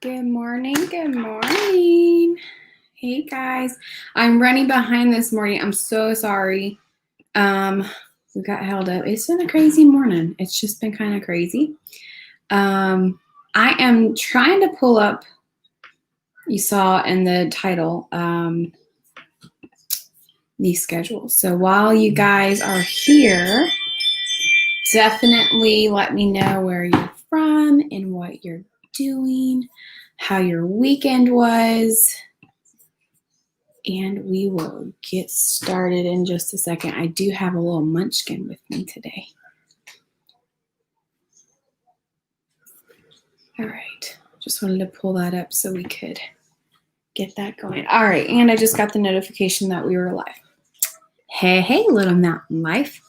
Good morning. Good morning. Hey guys, I'm running behind this morning. I'm so sorry. We got held up. It's been a crazy morning. It's just been kind of crazy. I am trying to pull up, you saw in the title, the schedule. So while you guys are here, definitely let me know where you're from and what you're doing, how your weekend was, and we will get started in just a second. I do have a little munchkin with me today. All right, just wanted to pull that up so we could get that going. All right, and I just got the notification that we were live. Hey, hey, Little Mountain Life.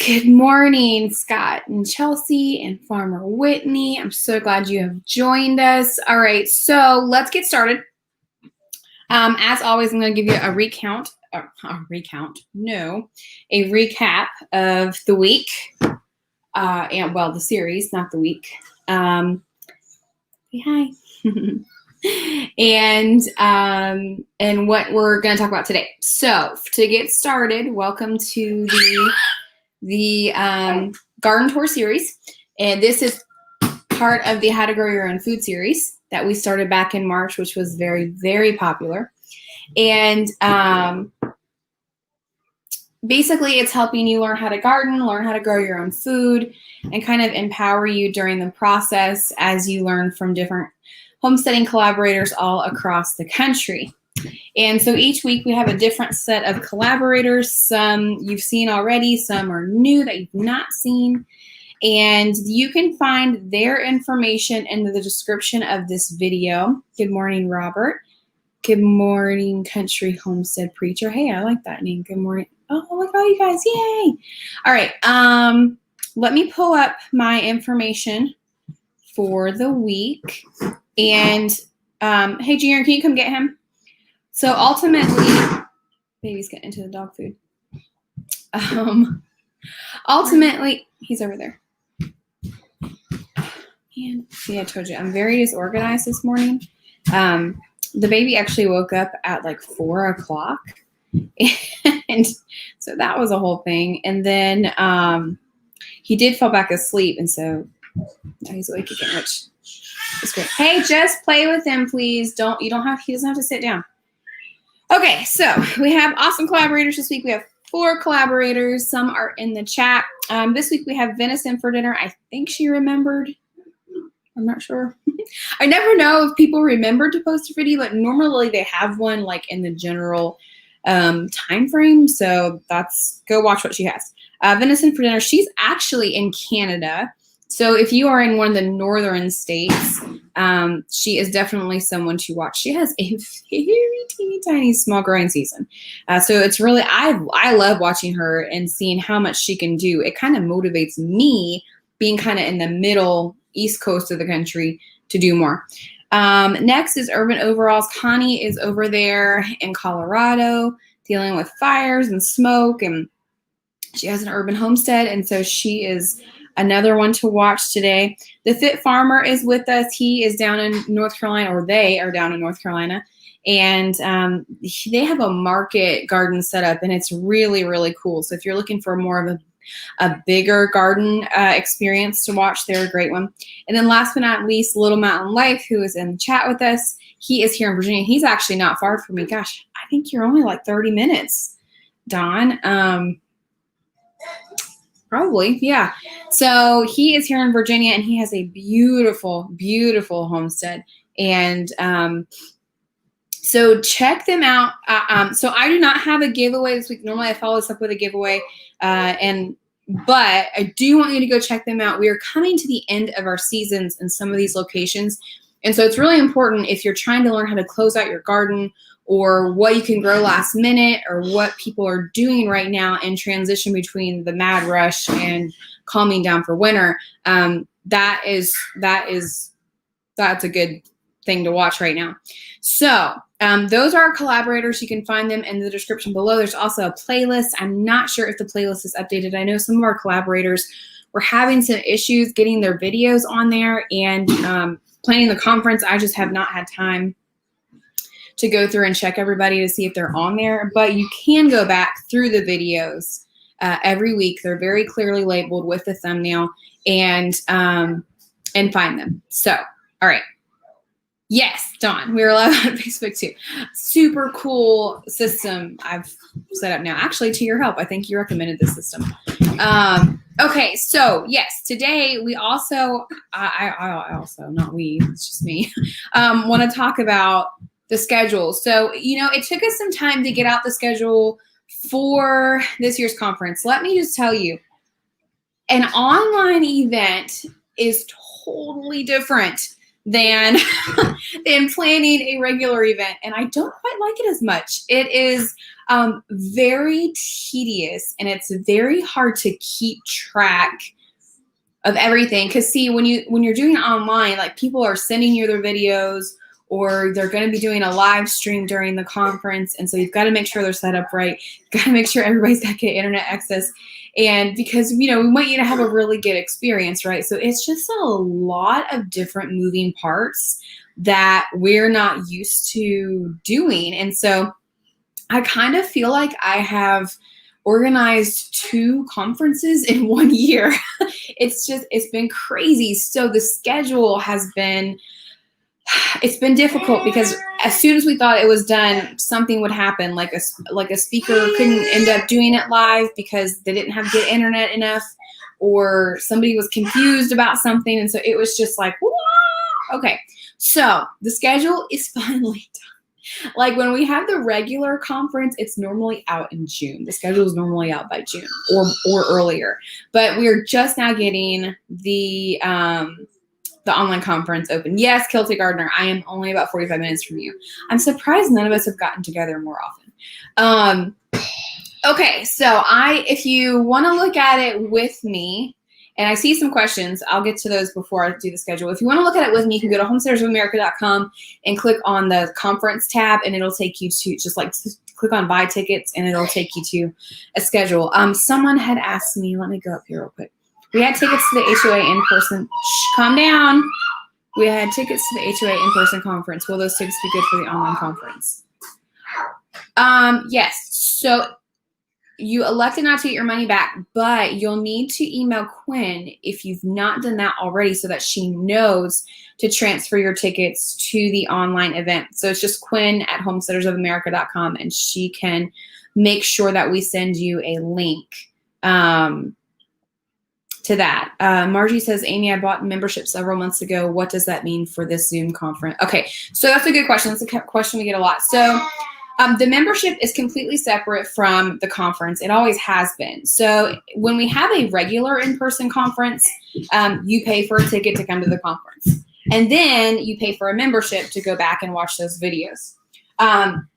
Good morning, Scott and Chelsea and Farmer Whitney. I'm so glad you have joined us. All right, so let's get started. As always, I'm going to give you a recap of the week, and well, the series, not the week. Say hi. and what we're going to talk about today. So to get started, welcome to the garden tour series, and this is part of the How to Grow Your Own Food series that we started back in March, which was very, very popular. And basically it's helping you learn how to garden, learn how to grow your own food, and kind of empower you during the process as you learn from different homesteading collaborators all across the country. And so each week we have a different set of collaborators. Some you've seen already, some are new that you've not seen. And you can find their information in the description of this video. Good morning, Robert. Good morning, Country Homestead Preacher. Hey, I like that name. Good morning. Oh, look at all you guys. Yay. All right. Let me pull up my information for the week. And hey, Junior, can you come get him? So ultimately, baby's getting into the dog food. Ultimately, he's over there. And see, I told you, I'm very disorganized this morning. The baby actually woke up at like 4 o'clock. And so that was a whole thing. And then he did fall back asleep. And so now he's awake again, which is great. Hey, just play with him, please. He doesn't have to sit down. Okay, so we have awesome collaborators this week. We have 4 collaborators. Some are in the chat. This week we have Venison for dinner. I think she remembered. I'm not sure. I never know if people remember to post a video, but normally they have one like in the general time frame. So go watch what she has. Venison for dinner. She's actually in Canada. So if you are in one of the northern states, she is definitely someone to watch. She has a very teeny tiny small growing season. So it's really, I love watching her and seeing how much she can do. It kind of motivates me being kind of in the middle east coast of the country to do more. Next is Urban Overalls. Connie is over there in Colorado dealing with fires and smoke, and she has an urban homestead, and so she is another one to watch today. The Fit Farmer is with us. He is down in North Carolina, or they are down in North Carolina, and they have a market garden set up, and it's really, really cool. So if you're looking for more of a bigger garden experience to watch, they're a great one. And then last but not least, Little Mountain Life, who is in the chat with us. He is here in Virginia. He's actually not far from me. Gosh, I think you're only like 30 minutes, Don. Probably, yeah. So he is here in Virginia, and he has a beautiful, beautiful homestead. And so check them out. So I do not have a giveaway this week. Normally I follow this up with a giveaway, but I do want you to go check them out. We are coming to the end of our seasons in some of these locations. And so it's really important if you're trying to learn how to close out your garden, or what you can grow last minute, or what people are doing right now in transition between the mad rush and calming down for winter. That's a good thing to watch right now. So those are our collaborators. You can find them in the description below. There's also a playlist. I'm not sure if the playlist is updated. I know some of our collaborators were having some issues getting their videos on there, and planning the conference, I just have not had time to go through and check everybody to see if they're on there. But you can go back through the videos every week. They're very clearly labeled with the thumbnail and find them. So, all right. Yes, Dawn, we're live on Facebook too. Super cool system I've set up now. Actually, to your help, I think you recommended this system. Okay, so yes, today we also, I also, not we, it's just me, want to talk about the schedule. So, you know, it took us some time to get out the schedule for this year's conference. Let me just tell you, an online event is totally different than planning a regular event. And I don't quite like it as much. It is very tedious and it's very hard to keep track of everything. Cause see, when you're doing it online, like people are sending you their videos or they're going to be doing a live stream during the conference. And so you've got to make sure they're set up right. You've got to make sure everybody's got good internet access. And because, you know, we want you to have a really good experience, right? So it's just a lot of different moving parts that we're not used to doing. And so I kind of feel like I have organized 2 conferences in 1 year. It's been crazy. So the schedule has been, it's been difficult because as soon as we thought it was done, something would happen. Like a speaker couldn't end up doing it live because they didn't have good internet enough, or somebody was confused about something. And so it was just like, whoa. Okay. So the schedule is finally done. Like when we have the regular conference, it's normally out in June. The schedule is normally out by June or earlier, but we're just now getting the online conference open. Yes, Kilty Gardner, I am only about 45 minutes from you. I'm surprised none of us have gotten together more often. Okay, so if you want to look at it with me, and I see some questions, I'll get to those before I do the schedule. If you want to look at it with me, you can go to homesteadersofamerica.com and click on the conference tab, and it'll take you to just click on buy tickets, and it'll take you to a schedule. Someone had asked me, let me go up here real quick. We had tickets to the HOA in-person. Shh, calm down. We had tickets to the HOA in-person conference. Will those tickets be good for the online conference? Yes. So you elected not to get your money back, but you'll need to email Quinn if you've not done that already so that she knows to transfer your tickets to the online event. So it's just Quinn@homesteadersofamerica.com, and she can make sure that we send you a link to that. Margie says, Amy, I bought membership several months ago. What does that mean for this Zoom conference? Okay, so that's a good question. That's a question we get a lot. So the membership is completely separate from the conference. It always has been. So when we have a regular in-person conference, you pay for a ticket to come to the conference. And then you pay for a membership to go back and watch those videos.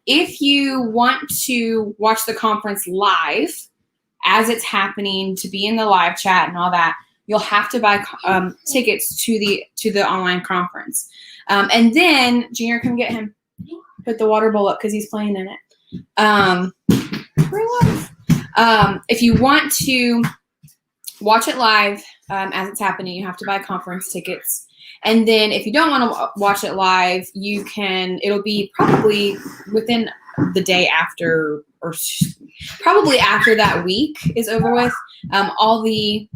If you want to watch the conference live, as it's happening, to be in the live chat and all that, you'll have to buy tickets to the online conference. And then, Junior, come get him. Put the water bowl up because he's playing in it. If you want to watch it live as it's happening, you have to buy conference tickets. And then if you don't want to watch it live, you can, it'll be probably within the day after, or probably after that week is over with. All the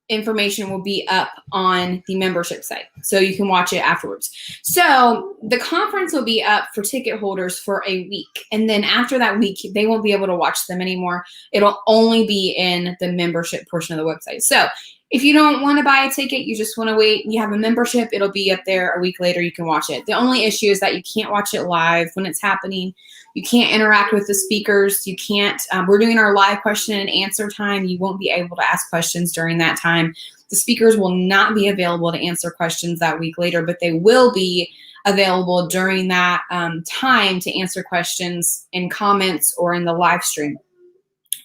information will be up on the membership site, so you can watch it afterwards. So the conference will be up for ticket holders for a week, and then after that week, they won't be able to watch them anymore. It'll only be in the membership portion of the website. So if you don't want to buy a ticket, you just want to wait, you have a membership, it'll be up there a week later, you can watch it. The only issue is that you can't watch it live when it's happening. You can't interact with the speakers. You can't, we're doing our live question and answer time. You won't be able to ask questions during that time. The speakers will not be available to answer questions that week later, but they will be available during that time to answer questions in comments or in the live stream,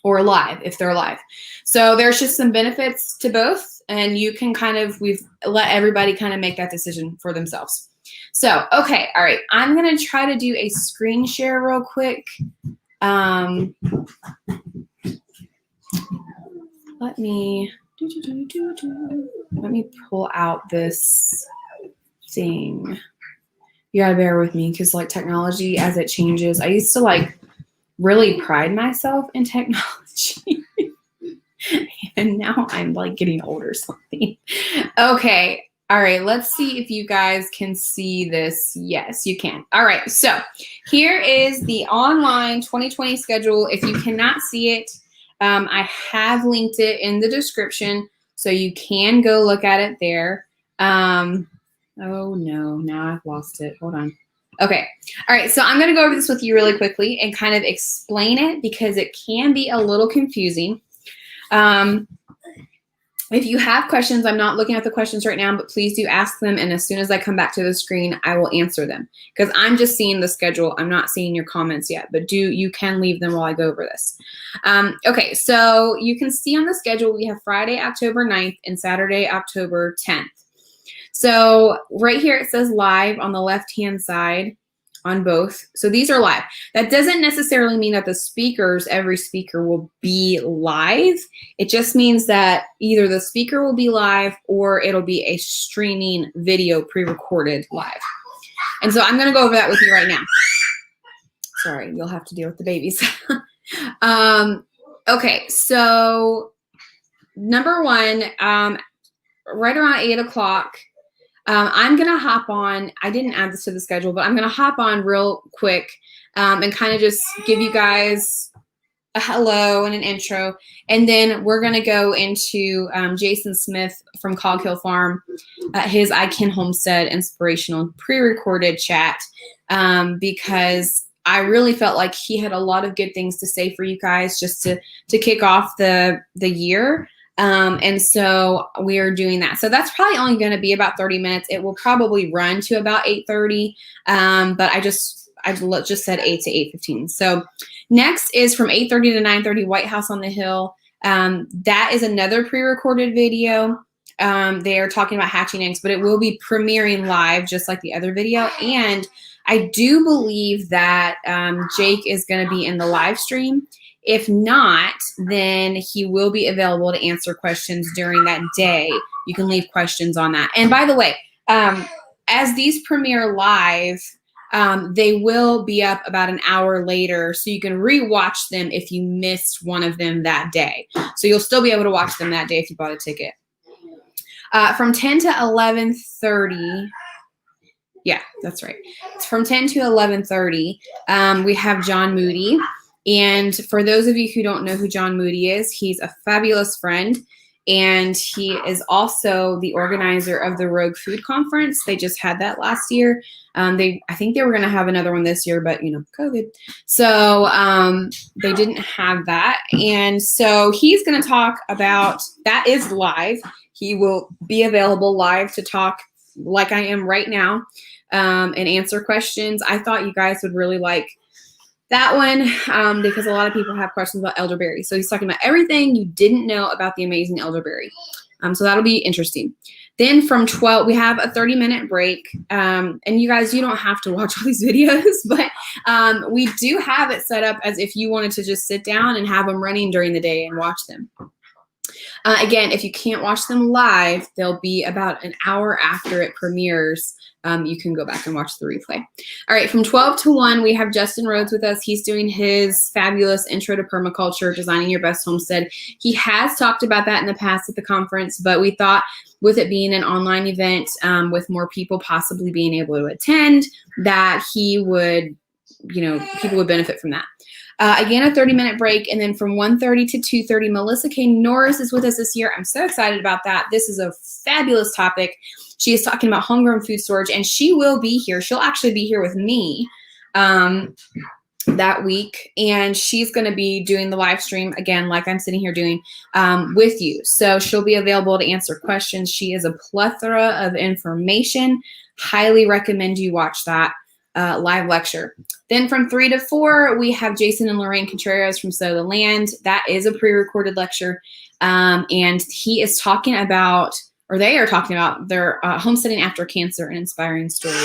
or live if they're live. So there's just some benefits to both, and you can we've let everybody kind of make that decision for themselves. So, okay, all right, I'm gonna try to do a screen share real quick. Let me pull out this thing. You gotta bear with me because like technology as it changes. I used to like really pride myself in technology. And now I'm like getting old or something. Okay. All right. Let's see if you guys can see this. Yes, you can. All right. So here is the online 2020 schedule. If you cannot see it, I have linked it in the description, so you can go look at it there. Oh no, now I've lost it. Hold on. Okay. All right. So I'm going to go over this with you really quickly and kind of explain it because it can be a little confusing. If you have questions, I'm not looking at the questions right now, but please do ask them. And as soon as I come back to the screen, I will answer them because I'm just seeing the schedule. I'm not seeing your comments yet, but you can leave them while I go over this. Okay, so you can see on the schedule, we have Friday, October 9th and Saturday, October 10th. So right here, it says live on the left-hand side on both. So these are live. That doesn't necessarily mean that the speakers, every speaker will be live. It just means that either the speaker will be live or it'll be a streaming video pre-recorded live. And so I'm going to go over that with you right now. Sorry, you'll have to deal with the babies. Okay, so number one, right around 8 o'clock, I'm going to hop on. I didn't add this to the schedule, but I'm going to hop on real quick and kind of just give you guys a hello and an intro. And then we're going to go into Jason Smith from Cog Hill Farm, his I Can Homestead inspirational pre-recorded chat because I really felt like he had a lot of good things to say for you guys just to kick off the year. And so we are doing that. So that's probably only going to be about 30 minutes. It will probably run to about 8:30. But I just said 8 to 8:15. So next is from 8:30 to 9:30, White House on the Hill. That is another pre-recorded video. They are talking about hatching eggs, but it will be premiering live just like the other video. And I do believe that Jake is going to be in the live stream. If not, then he will be available to answer questions during that day. You can leave questions on that. And by the way, as these premiere live, they will be up about an hour later, so you can rewatch them if you missed one of them that day. So you'll still be able to watch them that day if you bought a ticket. From 10 to 11:30. Yeah, that's right. It's from 10 to 11:30. We have John Moody. And for those of you who don't know who John Moody is, he's a fabulous friend. And he is also the organizer of the Rogue Food Conference. They just had that last year. I think they were going to have another one this year, but, COVID. So they didn't have that. And so he's going to talk about, that is live. He will be available live to talk like I am right now and answer questions. I thought you guys would really like that one because a lot of people have questions about elderberry. So he's talking about everything you didn't know about the amazing elderberry. So that'll be interesting. Then from 12, we have a 30-minute break. And you guys, you don't have to watch all these videos, but we do have it set up as if you wanted to just sit down and have them running during the day and watch them. Again, if you can't watch them live, they'll be about an hour after it premieres. You can go back and watch the replay. All right, from 12 to 1, we have Justin Rhodes with us. He's doing his fabulous Intro to Permaculture, Designing Your Best Homestead. He has talked about that in the past at the conference, but we thought with it being an online event with more people possibly being able to attend, that he would, people would benefit from that. Again, a 30-minute break, and then from 1:30 to 2:30, Melissa K. Norris is with us this year. I'm so excited about that. This is a fabulous topic. She is talking about homegrown food storage, and she will be here. She'll actually be here with me that week, and she's going to be doing the live stream, again, like I'm sitting here doing with you. So she'll be available to answer questions. She is a plethora of information. Highly recommend you watch that live lecture. Then from 3 to 4, we have Jason and Lorraine Contreras from Sow the Land. That is a pre-recorded lecture. And he is talking about, or they are talking about their homesteading after cancer, an inspiring story.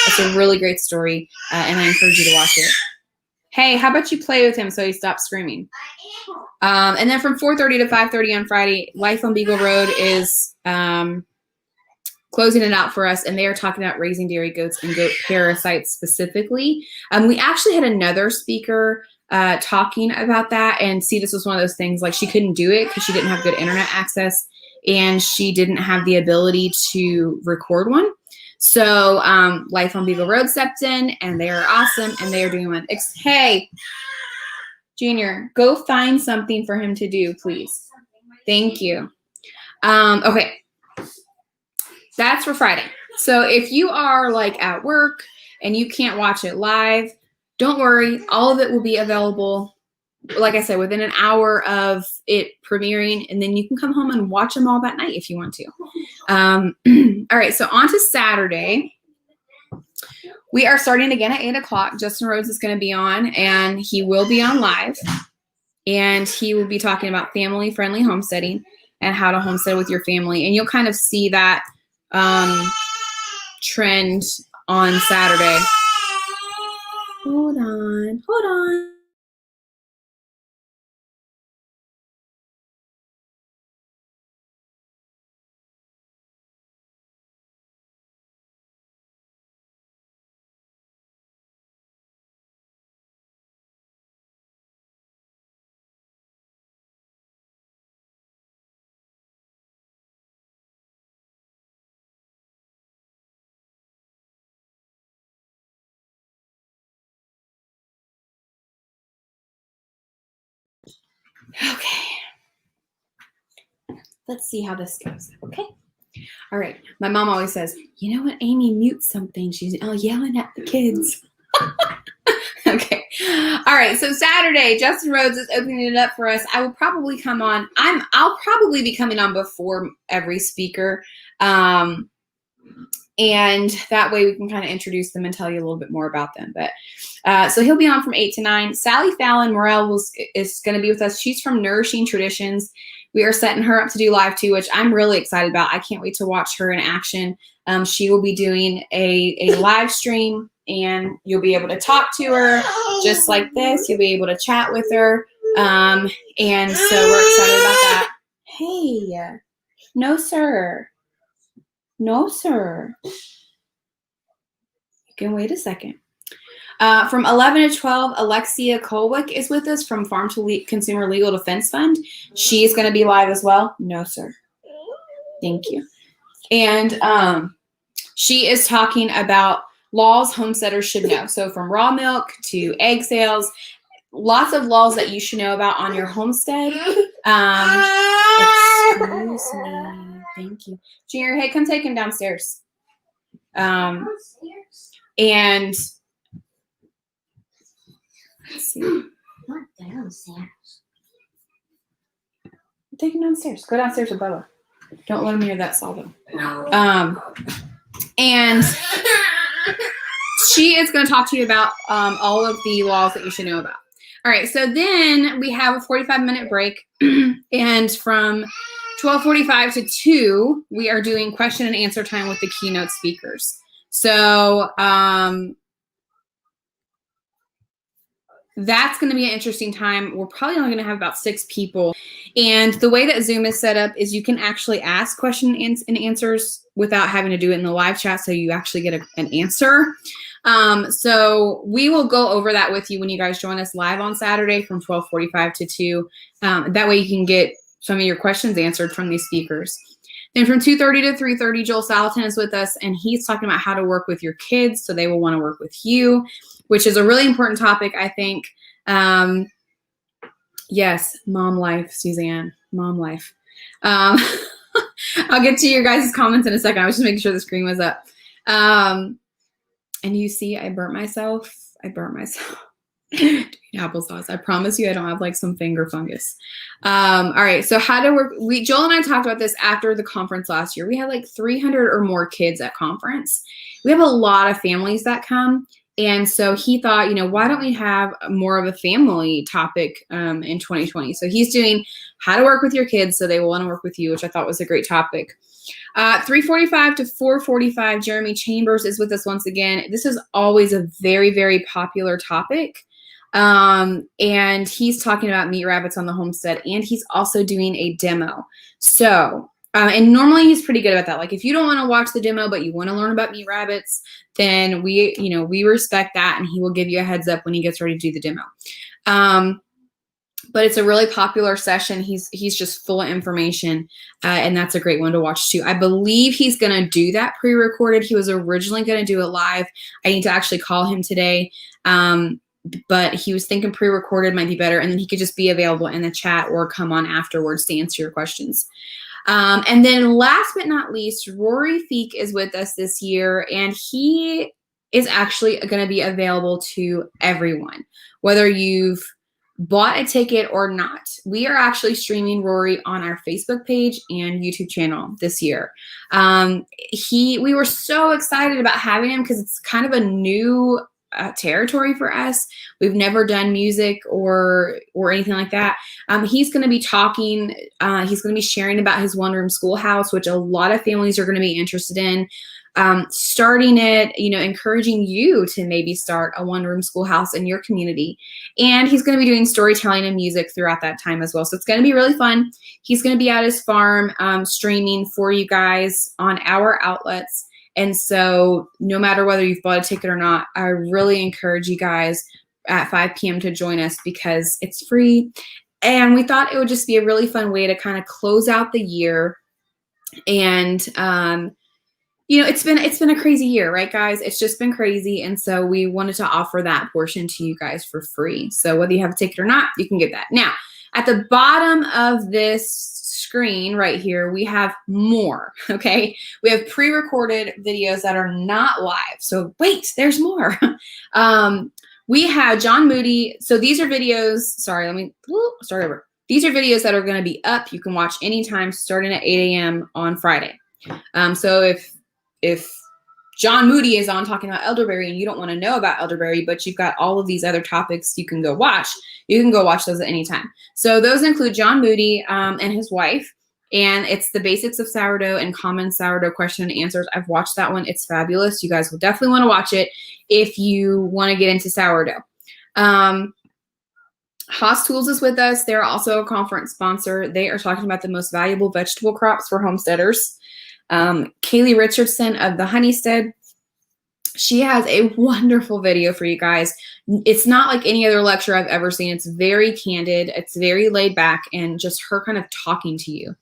It's a really great story, and I encourage you to watch it. Hey, how about you play with him so he stops screaming? And then from 4:30 to 5:30 on Friday, Life on Beagle Road is closing it out for us, and they are talking about raising dairy goats and goat parasites specifically. We actually had another speaker talking about that, and see, this was one of those things, like she couldn't do it because she didn't have good internet access and she didn't have the ability to record one. So Life on Beagle Road stepped in, and they are awesome, and they are doing one. Hey, Junior, go find something for him to do, please. Thank you. Okay. That's for Friday. So if you are like at work and you can't watch it live, don't worry. All of it will be available, like I said, within an hour of it premiering, and then you can come home and watch them all that night if you want to. All right, so on to Saturday. We are starting again at 8 o'clock. Justin Rhodes is going to be on, and he will be on live, and he will be talking about family-friendly homesteading and how to homestead with your family. And you'll kind of see that trend on Saturday. Hold on. Okay. Let's see how this goes. Okay. All right. My mom always says, you know, when Amy mutes something, she's yelling at the kids. Okay. All right. So Saturday, Justin Rhodes is opening it up for us. I will probably come on. I'll probably be coming on before every speaker. And that way we can kind of introduce them and tell you a little bit more about them. But so he'll be on from 8 to 9. Sally Fallon Morel is going to be with us. She's from Nourishing Traditions. We are setting her up to do live too, which I'm really excited about. I can't wait to watch her in action. She will be doing a live stream, and you'll be able to talk to her just like this. You'll be able to chat with her. And so we're excited about that. Hey, no, sir. No, sir. You can wait a second. From 11 to 12, Alexia Kolwick is with us from Farm to Consumer Legal Defense Fund. She's going to be live as well. No, sir. Thank you. And she is talking about laws homesteaders should know. So from raw milk to egg sales, lots of laws that you should know about on your homestead. Excuse me. Thank you. Junior, hey, come take him downstairs. And let's see. Not downstairs. Take him downstairs. Go downstairs with Bubba. Don't let him hear that solvent. And she is going to talk to you about all of the laws that you should know about. All right, so then we have a 45-minute break, and from 12:45 to 2, we are doing question and answer time with the keynote speakers. So that's going to be an interesting time. We're probably only going to have about 6 people. And the way that Zoom is set up is you can actually ask questions and answers without having to do it in the live chat, so you actually get an answer. So we will go over that with you when you guys join us live on Saturday from 12:45 to 2. That way you can get some of your questions answered from these speakers. Then from 2:30 to 3:30, Joel Salatin is with us, and he's talking about how to work with your kids so they will want to work with you, which is a really important topic, I think. Yes, mom life, Suzanne, mom life. I'll get to your guys' comments in a second. I was just making sure the screen was up. And you see, I burnt myself. Doing applesauce. I promise you I don't have like some finger fungus. All right, so how to work. Joel and I talked about this after the conference last year. We had like 300 or more kids at conference. We have a lot of families that come. And so he thought, you know, why don't we have more of a family topic in 2020? So he's doing how to work with your kids so they will want to work with you, which I thought was a great topic. 3:45 to 4:45, Jeremy Chambers is with us once again. This is always a very, very popular topic. And he's talking about meat rabbits on the homestead, and he's also doing a demo. So And normally he's pretty good about that. Like if you don't want to watch the demo, but you want to learn about meat rabbits, then we respect that, and he will give you a heads up when he gets ready to do the demo. But it's a really popular session. He's just full of information, and that's a great one to watch too. I believe he's going to do that pre-recorded. He was originally going to do it live. I need to actually call him today, but he was thinking pre-recorded might be better, and then he could just be available in the chat or come on afterwards to answer your questions. And then last but not least, Rory Feek is with us this year, and he is actually going to be available to everyone, whether you've bought a ticket or not. We are actually streaming Rory on our Facebook page and YouTube channel this year. We were so excited about having him because it's kind of a new territory for us. We've never done music or anything like that. He's going to be talking. He's going to be sharing about his one-room schoolhouse, which a lot of families are going to be interested in. Starting it, encouraging you to maybe start a one-room schoolhouse in your community. And he's going to be doing storytelling and music throughout that time as well. So it's going to be really fun. He's going to be at his farm streaming for you guys on our outlets. And so no matter whether you've bought a ticket or not, I really encourage you guys at 5 p.m. to join us because it's free. And we thought it would just be a really fun way to kind of close out the year. And, it's been a crazy year, right, guys? It's just been crazy. And so we wanted to offer that portion to you guys for free. So whether you have a ticket or not, you can get that. Now, at the bottom of this screen right here, we have more, okay? We have pre-recorded videos that are not live. So wait, there's more. We have John Moody. So these are videos, sorry, let me start over. These are videos that are gonna be up. You can watch anytime starting at 8 a.m. on Friday. So if John Moody is on talking about elderberry and you don't want to know about elderberry, but you've got all of these other topics you can go watch, those at any time. So those include John Moody and his wife, and it's the basics of sourdough and common sourdough question and answers. I've watched that one. It's fabulous. You guys will definitely want to watch it if you want to get into sourdough. Haas Tools is with us. They're also a conference sponsor. They are talking about the most valuable vegetable crops for homesteaders. Kaylee Richardson of the Honeystead, she has a wonderful video for you guys. It's not like any other lecture I've ever seen. It's very candid. It's very laid back and just her kind of talking to you.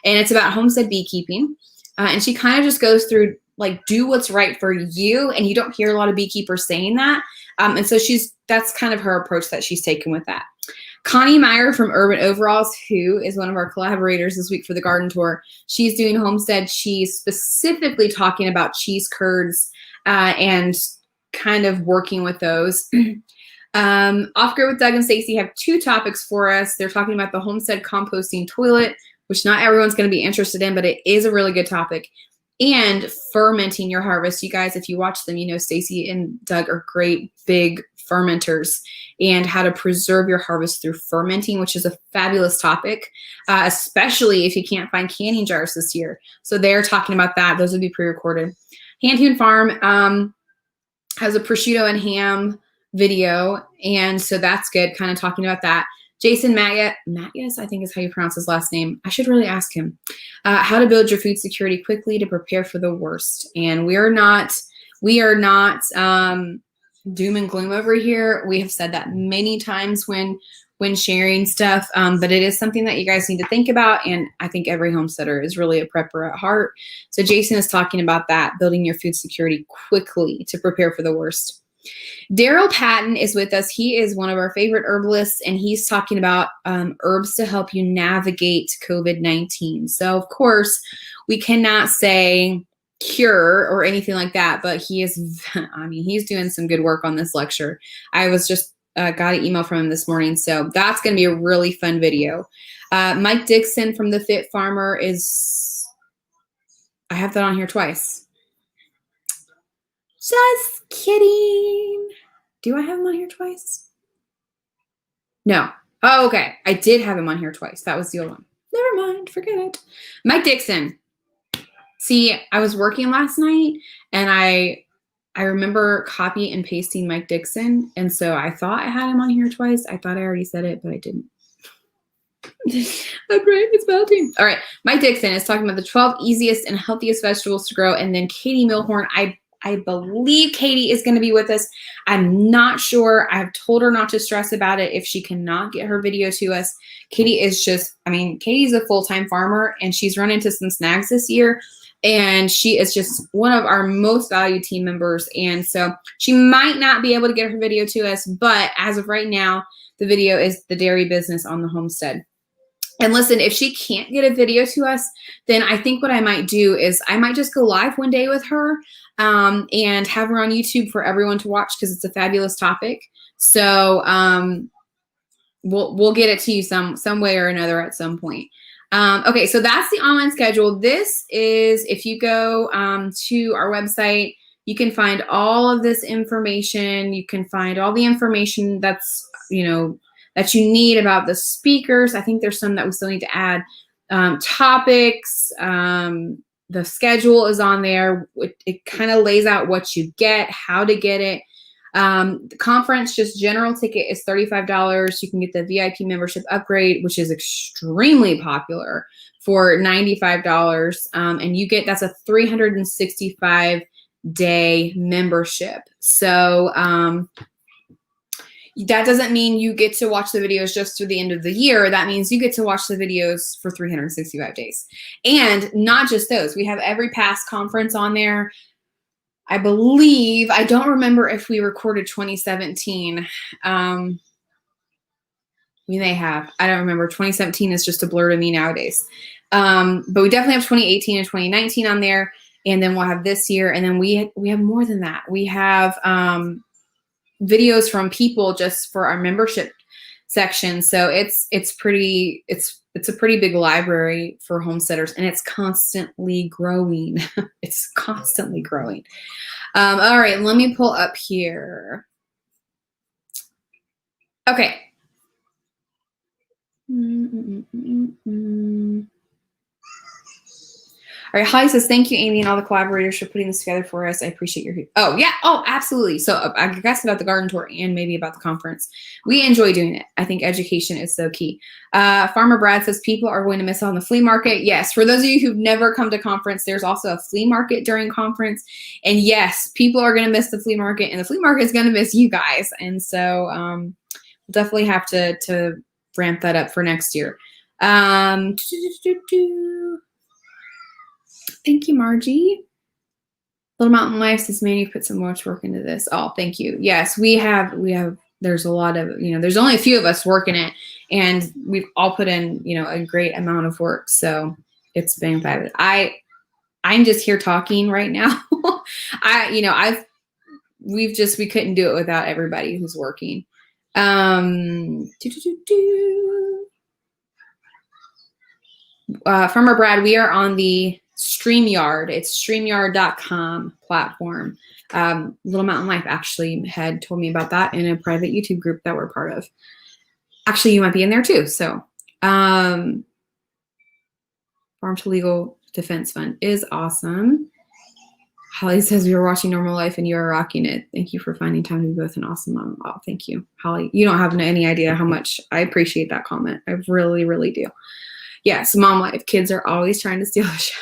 And it's about homestead beekeeping. And she kind of just goes through like, do what's right for you. And you don't hear a lot of beekeepers saying that. And so that's kind of her approach that she's taken with that. Connie Meyer from Urban Overalls, who is one of our collaborators this week for the garden tour, she's doing homestead cheese, specifically talking about cheese curds and kind of working with those. Off Grid with Doug and Stacy have two topics for us. They're talking about the homestead composting toilet, which not everyone's going to be interested in, but it is a really good topic. And fermenting your harvest. You guys, if you watch them, Stacy and Doug are great big fermenters, and how to preserve your harvest through fermenting, which is a fabulous topic, especially if you can't find canning jars this year. So they're talking about that. Those would be pre-recorded. Hand Hewn Farm has a prosciutto and ham video, and so that's good, kind of talking about that. Jason Mattias, I think is how you pronounce his last name. I should really ask him. How to build your food security quickly to prepare for the worst. And we are not doom and gloom over here. We have said that many times when sharing stuff, but it is something that you guys need to think about. And I think every homesteader is really a prepper at heart. So Jason is talking about that, building your food security quickly to prepare for the worst. Daryl Patton is with us. He is one of our favorite herbalists, and he's talking about herbs to help you navigate COVID-19. So, of course, we cannot say cure or anything like that, but he's doing some good work on this lecture. I was just got an email from him this morning, so that's going to be a really fun video. Mike Dixon from The Fit Farmer I have that on here twice. Just kidding. Do I have him on here twice? No. Oh, okay. I did have him on here twice. That was the old one. Never mind. Forget it. Mike Dixon. See, I was working last night, and I remember copy and pasting Mike Dixon, and so I thought I had him on here twice. I thought I already said it, but I didn't. I'm right. It's melting. All right. Mike Dixon is talking about the 12 easiest and healthiest vegetables to grow. And then Katie Milhorn, I believe Katie is going to be with us. I'm not sure. I've told her not to stress about it if she cannot get her video to us. Katie is just, I mean, Katie's a full-time farmer and she's run into some snags this year. And she is just one of our most valued team members. And so she might not be able to get her video to us, but as of right now, the video is the dairy business on the homestead. And listen, if she can't get a video to us, then I think what I might do is I might just go live one day with her and have her on YouTube for everyone to watch because it's a fabulous topic. So we'll get it to you some way or another at some point. Okay, so that's the online schedule. This is, if you go to our website, you can find all of this information. You can find all the information that's, that you need about the speakers. I think there's some that we still need to add. Topics, the schedule is on there. It kind of lays out what you get, how to get it. The conference, just general ticket is $35. You can get the VIP membership upgrade, which is extremely popular, for $95. And you get, that's a 365-day membership. So that doesn't mean you get to watch the videos just through the end of the year. That means you get to watch the videos for 365 days. And not just those. We have every past conference on there. I believe, I don't remember if we recorded 2017. We may have. I don't remember. 2017 is just a blur to me nowadays. But we definitely have 2018 and 2019 on there. And then we'll have this year. And then we have more than that. We have videos from people just for our membership section. So it's a pretty big library for homesteaders, and it's constantly growing. It's constantly growing. All right, let me pull up here. Okay. All right, Holly says, thank you, Amy, and all the collaborators for putting this together for us. I appreciate your help. Oh, yeah. Oh, absolutely. So I guess about the garden tour and maybe about the conference. We enjoy doing it. I think education is so key. Farmer Brad says, people are going to miss out on the flea market. Yes, for those of you who've never come to conference, there's also a flea market during conference. And yes, people are going to miss the flea market, and the flea market is going to miss you guys. And so we'll definitely have to ramp that up for next year. Thank you, Margie. Little Mountain Life says, man, you put so much work into this. Oh, thank you. Yes, we have, there's a lot of, there's only a few of us working it, and we've all put in, a great amount of work. So it's been fabulous. I'm just here talking right now. We couldn't do it without everybody who's working. Farmer Brad, we are on the StreamYard. It's StreamYard.com platform. Little Mountain Life actually had told me about that in a private YouTube group that we're part of. Actually, you might be in there too. So Farm to Legal Defense Fund is awesome. Holly says, we were watching Normal Life and you are rocking it. Thank you for finding time to be both an awesome mom. Oh, thank you, Holly. You don't have any idea how much I appreciate that comment. I really, really do. Yes, Mom Life. Kids are always trying to steal the show.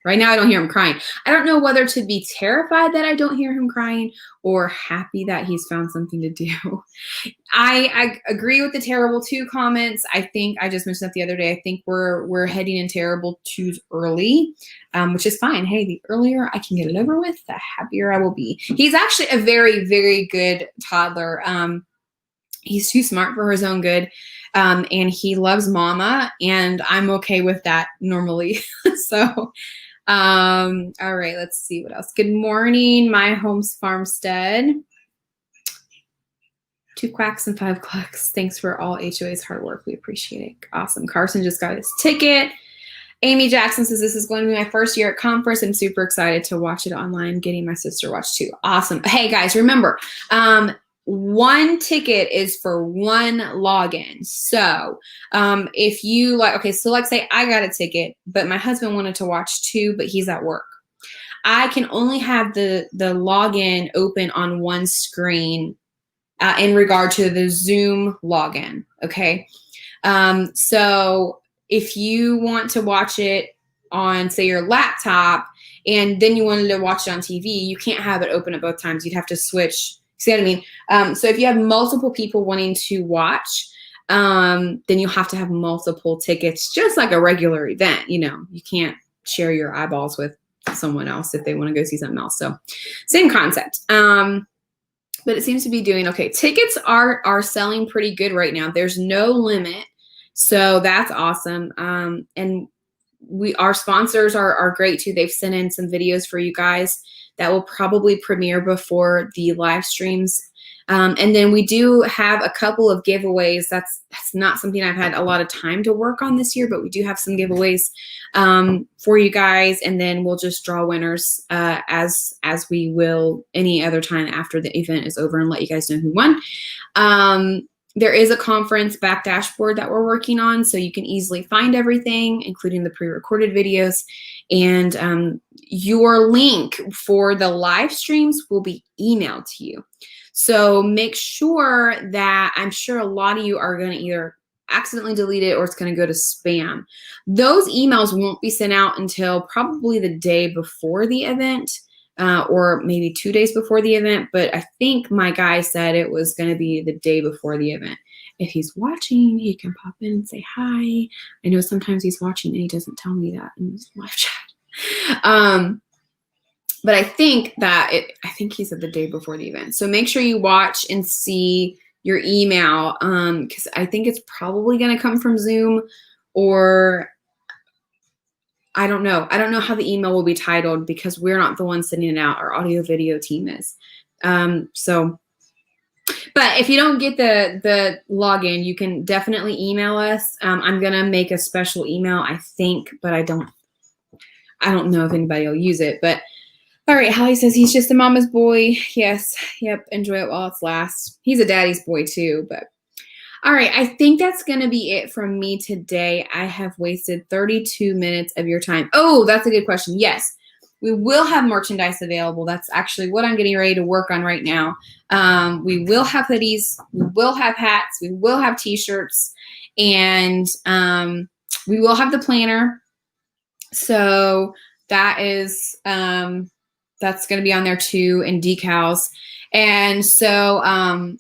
Right now, I don't hear him crying. I don't know whether to be terrified that I don't hear him crying or happy that he's found something to do. I agree with the terrible two comments. I think I just mentioned that the other day. I think we're heading in terrible twos early, which is fine. Hey, the earlier I can get it over with, the happier I will be. He's actually a very, very good toddler. He's too smart for his own good. And he loves mama, and I'm okay with that normally. So, all right, let's see what else. Good morning, My Home's Farmstead. 2 quacks and 5 clucks. Thanks for all HOA's hard work. We appreciate it. Awesome. Carson just got his ticket. Amy Jackson says, this is going to be my first year at conference. I'm super excited to watch it online. Getting my sister watched too. Awesome. Hey guys, remember, 1 ticket is for 1 login. So if you like say I got a ticket, but my husband wanted to watch 2, but he's at work. I can only have the login open on 1 screen in regard to the Zoom login. Okay. So if you want to watch it on, say, your laptop, and then you wanted to watch it on TV, you can't have it open at both times. You'd have to switch. See what I mean? So if you have multiple people wanting to watch, then you'll have to have multiple tickets, just like a regular event. You know, you can't share your eyeballs with someone else if they want to go see something else. So same concept. But it seems to be doing okay. Tickets are selling pretty good right now. There's no limit. So that's awesome. And our sponsors are great too. They've sent in some videos for you guys that will probably premiere before the live streams. And then we do have a couple of giveaways. That's not something I've had a lot of time to work on this year, but we do have some giveaways for you guys. And then we'll just draw winners as we will any other time after the event is over and let you guys know who won. There is a conference back dashboard that we're working on, so you can easily find everything, including the pre-recorded videos. And your link for the live streams will be emailed to you. So make sure that, I'm sure a lot of you are going to either accidentally delete it or it's going to go to spam. Those emails won't be sent out until probably the day before the event. Or maybe 2 days before the event, but I think my guy said it was going to be the day before the event. If he's watching, he can pop in and say hi. I know sometimes he's watching and he doesn't tell me that in his live chat. But I think he said the day before the event. So make sure you watch and see your email, because I think it's probably going to come from Zoom, or I don't know. I don't know how the email will be titled because we're not the ones sending it out. Our audio video team is. But if you don't get the login, you can definitely email us. I'm going to make a special email, I think, but I don't know if anybody will use it. But all right, Hallie says he's just a mama's boy. Yes. Yep. Enjoy it while it's lasts. He's a daddy's boy too, but all right, I think that's going to be it from me today. I have wasted 32 minutes of your time. Oh, that's a good question. Yes, we will have merchandise available. That's actually what I'm getting ready to work on right now. We will have hoodies. We will have hats. We will have T-shirts. And we will have the planner. So that is, that's going to be on there too, and decals. And so,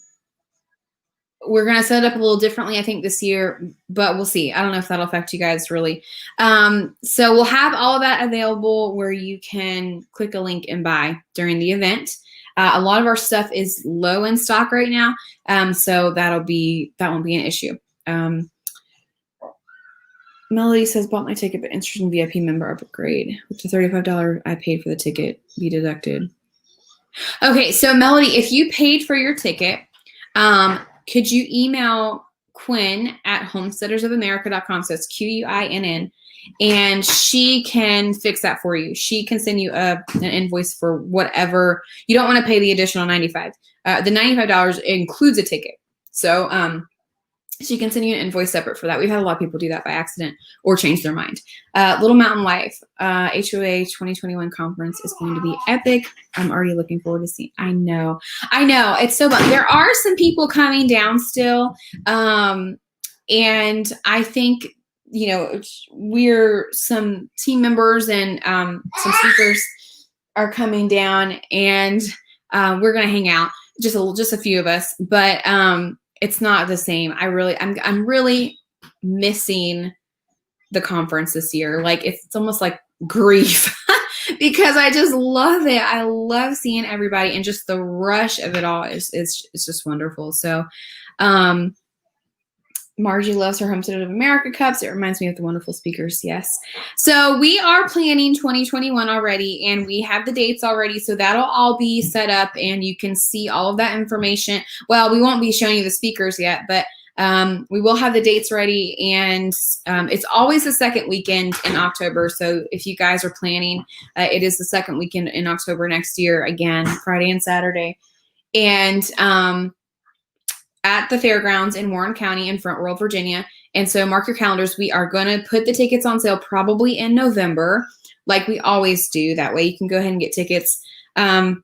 we're going to set it up a little differently, I think, this year, but we'll see. I don't know if that'll affect you guys really. So we'll have all of that available where you can click a link and buy during the event. A lot of our stuff is low in stock right now, so that won't be an issue. Melody says, bought my ticket, but interested in VIP member upgrade. With the $35 I paid for the ticket be deducted? Okay, so Melody, if you paid for your ticket, could you email Quinn at homesteadersofamerica.com? So it's QUINN, and she can fix that for you. She can send you an invoice for whatever. You don't want to pay the additional $95. The $95 includes a ticket. So she can send you an invoice separate for that. We've had a lot of people do that by accident or change their mind. Little Mountain Life, HOA 2021 conference is going to be epic. I'm already looking forward to seeing. I know. It's so fun. There are some people coming down still. And I think, we're some team members and some speakers are coming down, and we're going to hang out, just a few of us, but it's not the same. I'm really missing the conference this year. Like it's almost like grief because I just love it. I love seeing everybody, and just the rush of it all is just wonderful. So, Margie loves her Homestead of America cups. It reminds me of the wonderful speakers. Yes. So we are planning 2021 already, and we have the dates already. So that'll all be set up, and you can see all of that information. Well, we won't be showing you the speakers yet, but we will have the dates ready, and it's always the second weekend in October. So if you guys are planning, it is the second weekend in October next year, again, Friday and Saturday. And at the fairgrounds in Warren County in Front Royal, Virginia. And so mark your calendars. We are going to put the tickets on sale probably in November, like we always do. That way you can go ahead and get tickets. I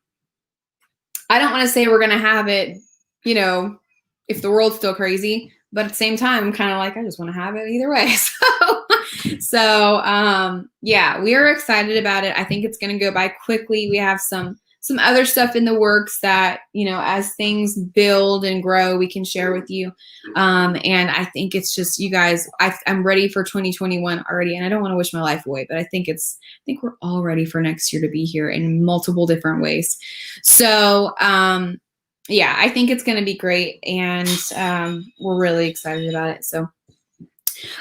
don't want to say we're going to have it, if the world's still crazy, but at the same time, I'm kind of like, I just want to have it either way. So yeah, we are excited about it. I think it's going to go by quickly. We have some other stuff in the works that, you know, as things build and grow, we can share with you. And I think it's just, you guys, I'm ready for 2021 already. And I don't want to wish my life away, but I think we're all ready for next year to be here in multiple different ways. So, yeah, I think it's going to be great. And we're really excited about it. So,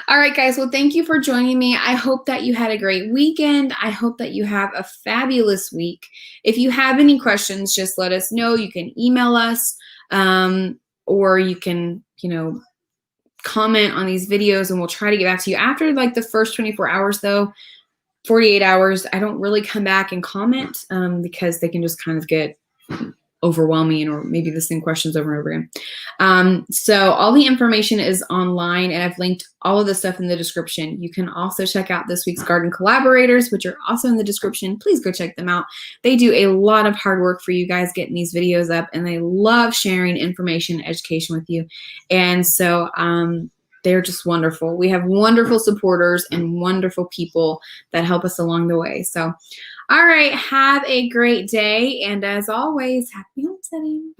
all right, guys. Well, thank you for joining me. I hope that you had a great weekend. I hope that you have a fabulous week. If you have any questions, just let us know. You can email us, or you can, you know, comment on these videos, and we'll try to get back to you after like the first 24 hours, though. 48 hours, I don't really come back and comment because they can just kind of get overwhelming, or maybe the same questions over and over again. So all the information is online, and I've linked all of the stuff in the description. You can also check out this week's garden collaborators, which are also in the description. Please go check them out. They do a lot of hard work for you guys getting these videos up, and they love sharing information and education with you. And so they're just wonderful. We have wonderful supporters and wonderful people that help us along the way. So, all right, have a great day. And as always, happy homesteading.